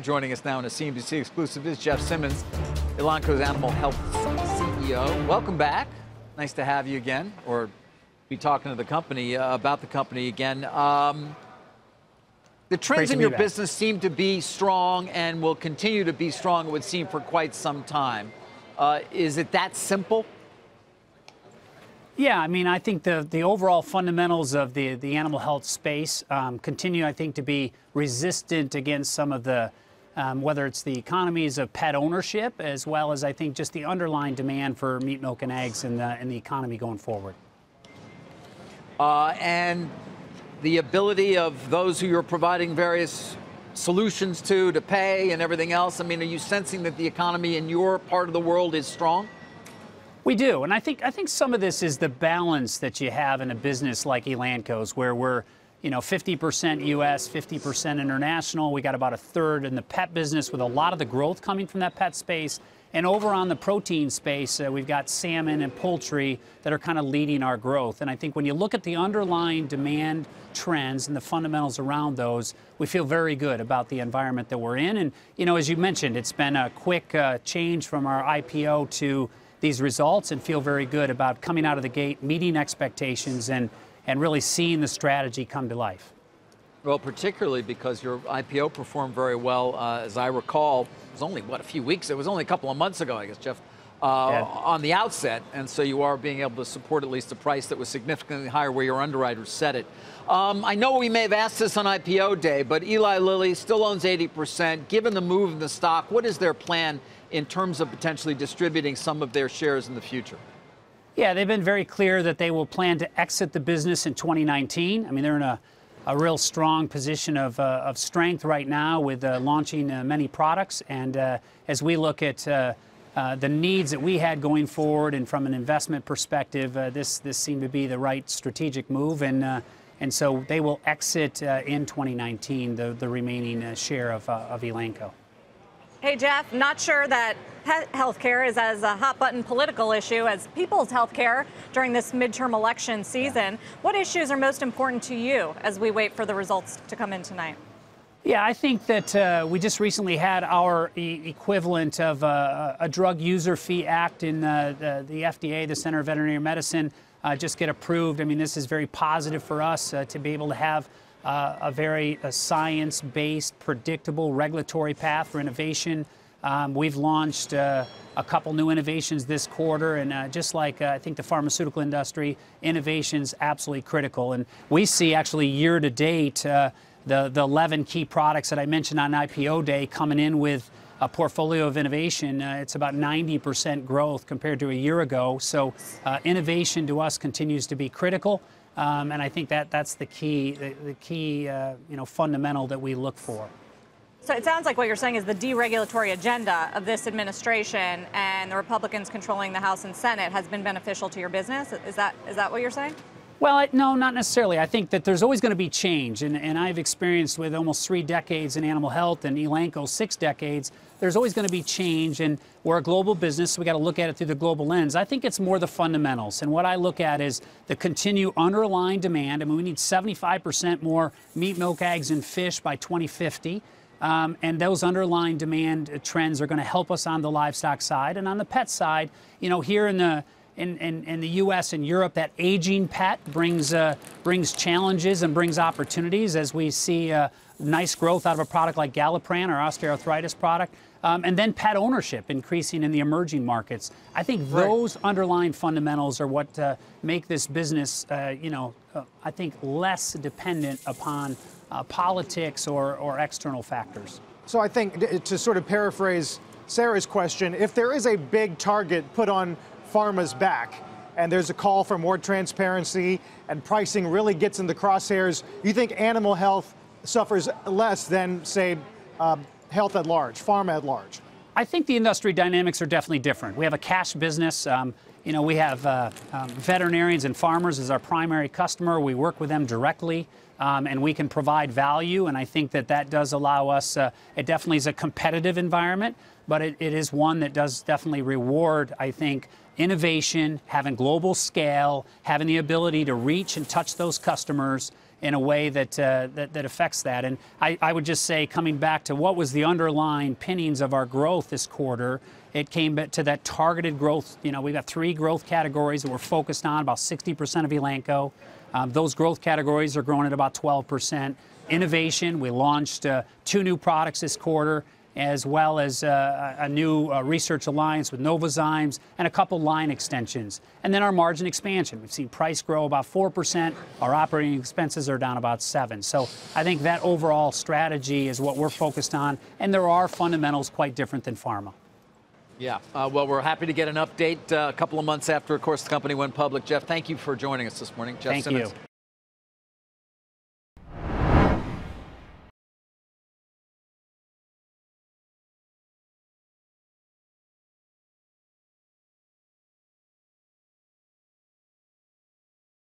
Joining us now in a CNBC exclusive is Jeff Simmons, Elanco's Animal Health CEO. Welcome back. Nice to have you again, or be talking to the company about the company again. The trends in your business seem to be strong and will continue to be strong, it would seem, for quite some time. Is it that simple? Yeah, I mean, I think the overall fundamentals of the animal health space continue, I think, to be resistant against some of the, whether it's the economies of pet ownership, as well as, I think, just the underlying demand for meat, milk, and eggs in the economy going forward. And the ability of those who you're providing various solutions to pay and everything else, I mean, are you sensing that the economy in your part of the world is strong? We do, and I think some of this is the balance that you have in a business like Elanco's, where we're, 50% U.S., 50% international. We got about a third in the pet business, with a lot of the growth coming from that pet space. And over on the protein space, we've got salmon and poultry that are kind of leading our growth. And I think when you look at the underlying demand trends and the fundamentals around those, we feel very good about the environment that we're in. And, as you mentioned, it's been a quick change from our IPO to these results, and feel very good about coming out of the gate, meeting expectations, and really seeing the strategy come to life. Well, particularly because your IPO performed very well, as I recall. It was only, a few weeks? It was only a couple of months ago, I guess, Jeff, on the outset. And so you are being able to support at least a price that was significantly higher where your underwriters set it. I know we may have asked this on IPO day, but Eli Lilly still owns 80%. Given the move in the stock, what is their plan in terms of potentially distributing some of their shares in the future? Yeah, they've been very clear that they will plan to exit the business in 2019. I mean, they're in a real strong position of strength right now with launching many products. And as we look at the needs that we had going forward, and from an investment perspective, this seemed to be the right strategic move. And so they will exit in 2019 the remaining share of Elanco. Hey, Jeff, not sure that pet health care is as a hot-button political issue as people's health care during this midterm election season. What issues are most important to you as we wait for the results to come in tonight? Yeah, I think that we just recently had our equivalent of a drug user fee act in the FDA, the Center of Veterinary Medicine, just get approved. I mean, this is very positive for us to be able to have a very science-based, predictable regulatory path for innovation. We've launched a couple new innovations this quarter, and just like I think the pharmaceutical industry, innovation's absolutely critical. And we see actually year to date the 11 key products that I mentioned on IPO day coming in with a portfolio of innovation. It's about 90% growth compared to a year ago. So innovation to us continues to be critical. And I think that's the key fundamental that we look for. So it sounds like what you're saying is the deregulatory agenda of this administration and the Republicans controlling the House and Senate has been beneficial to your business. Is that what you're saying? Well, no, not necessarily. I think that there's always going to be change, and I've experienced with almost 3 decades in animal health and Elanco 6 decades, there's always going to be change, and we're a global business, so we got to look at it through the global lens. I think it's more the fundamentals, and what I look at is the continued underlying demand. I mean, we need 75% more meat, milk, eggs, and fish by 2050. And those underlying demand trends are going to help us on the livestock side. And on the pet side, here in the U.S. and Europe, that aging pet brings challenges and brings opportunities, as we see nice growth out of a product like Galliprant, our osteoarthritis product, and then pet ownership increasing in the emerging markets. I think those underlying fundamentals are what make this business, I think, less dependent upon politics or external factors. So I think, to sort of paraphrase Sarah's question, if there is a big target put on pharma's back and there's a call for more transparency and pricing really gets in the crosshairs, you think animal health suffers less than, say, health at large, pharma at large? I think the industry dynamics are definitely different. We have a cash business. We have veterinarians and farmers as our primary customer. We work with them directly, and we can provide value. And I think that does allow us, it definitely is a competitive environment, but it is one that does definitely reward, I think, innovation, having global scale, having the ability to reach and touch those customers, in a way that affects that. And I would just say, coming back to what was the underlying pinnings of our growth this quarter, it came to that targeted growth. You know, we've got 3 growth categories that we're focused on, about 60% of Elanco. Those growth categories are growing at about 12%. Innovation, we launched 2 new products this quarter, as well as a new research alliance with Novozymes and a couple line extensions. And then our margin expansion. We've seen price grow about 4%. Our operating expenses are down about 7%. So I think that overall strategy is what we're focused on. And there are fundamentals quite different than pharma. Yeah, well, we're happy to get an update a couple of months after, of course, the company went public. Jeff, thank you for joining us this morning. Jeff Simmons. Thank you.